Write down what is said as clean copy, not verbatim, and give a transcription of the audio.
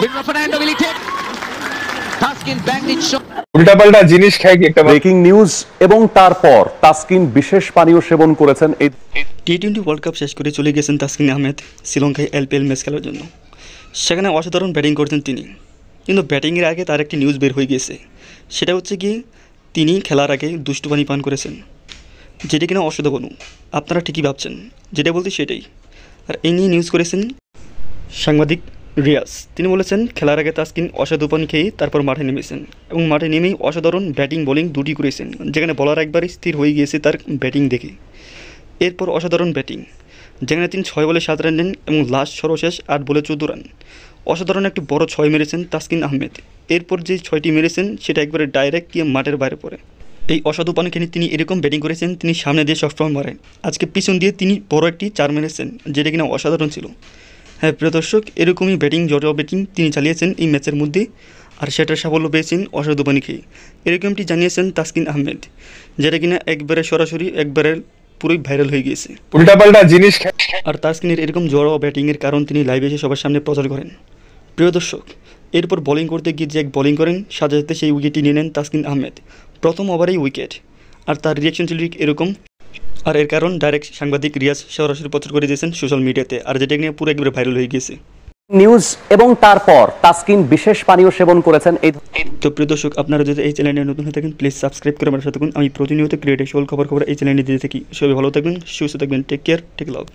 Bruno Fernando will he take? Taskin banged it shot. উল্টাপাল্টা জিনিস খায় কি একটা ব্রেকিং নিউজ এবং তারপর তাসকিন বিশেষ পানীয় সেবন করেছেন। এই টি-20 ওয়ার্ল্ড কাপ শেষ করে চলে গেছেন তাসকিন আহমেদ শ্রীলঙ্কায় এলপিএল ম্যাচ খেলার জন্য। সেখানে অসাধারণ ব্যাটিং করছেন তিনি, কিন্তু ব্যাটিংয়ের আগে তার একটি নিউজ বের হয়ে গিয়েছে। সেটা হচ্ছে কি, তিনি খেলার আগে দুষ্টু পানি পান করেছেন, যেটা কিনা অসাধারণ। আপনারা ঠিকই ভাবছেন, যেটা বলতে সেটাই। আর এই নিয়ে নিউজ করেছেন সাংবাদিক রিয়াজ। তিনি বলেছেন খেলার আগে তাসকিন অসাধু পানি খেয়ে তারপর মাঠে নেমেছেন এবং মাঠে নেমেই অসাধারণ ব্যাটিং বোলিং দুটি করেছেন, যেখানে বলার একবারই স্থির হয়ে গিয়েছে তার ব্যাটিং দেখে। এরপর অসাধারণ ব্যাটিং, যেখানে তিনি 6 বলে 7 রান নেন এবং লাস্ট সর্বশেষ 8 বলে 14 রান। অসাধারণ একটি বড় 6 মেরেছেন তাসকিন আহমেদ। এরপর যে 6টি মেরেছেন সেটা একবারে ডাইরেক্ট গিয়ে মাঠের বাইরে পড়ে। এই অসাধু পানি খেয়ে তিনি এরকম ব্যাটিং করেছেন, তিনি সামনে দিয়ে সবসময় মারেন। আজকে পিছন দিয়ে তিনি বড় একটি 4 মেরেছেন, যেটা কিনা অসাধারণ ছিল। হ্যাঁ প্রিয় দর্শক, এরকমই ব্যাটিং জড়ো ব্যাটিং তিনি চালিয়েছেন এই ম্যাচের মধ্যে, আর সেটার সাফল্য পেয়েছেন অসাধু পানি খেয়ে। এরকমটি জানিয়েছেন তাসকিন আহমেদ, যেটা কিনা একবারে সরাসরি একবারে পুরোই ভাইরাল হয়ে গিয়েছে। উল্টাপাল্টা জিনিস খায়। আর তাসকিনের এরকম জড়ো ব্যাটিংয়ের কারণ তিনি লাইভে এসে সবার সামনে প্রচার করেন। প্রিয় দর্শক, এরপর বোলিং করতে গিয়ে যে এক বোলিং করেন, সাথে সাথে সেই উইকেটটি নিয়ে নেন তাসকিন আহমেদ। প্রথম ওভারেই উইকেট, আর তার রিয়াকশন ছিল এরকম। আর এর কারণ ডাইরেক্ট সাংবাদিক রিয়াজ সরাসরি প্রচার করে দিয়েছেন সোশ্যাল মিডিয়াতে, আর যেটা নিয়ে পুরো একবারে ভাইরাল হয়ে গিয়েছে। নিউজ এবং তারপর তাসকিন বিশেষ পানীয় সেবন করেছেন। এই তো প্রিয় দর্শক, আপনারা যদি এই চ্যানেলে নতুন হয়ে থাকেন প্লিজ সাবস্ক্রাইব করে আমার সাথে থাকুন। আমি প্রতিনিয়ত ক্রিয়েটিভ সকল খবর এই চ্যানেলে দিয়ে থাকি। সবাই ভালো থাকবেন, সুস্থ থাকবেন, টেক কেয়ার, টেক লাভ।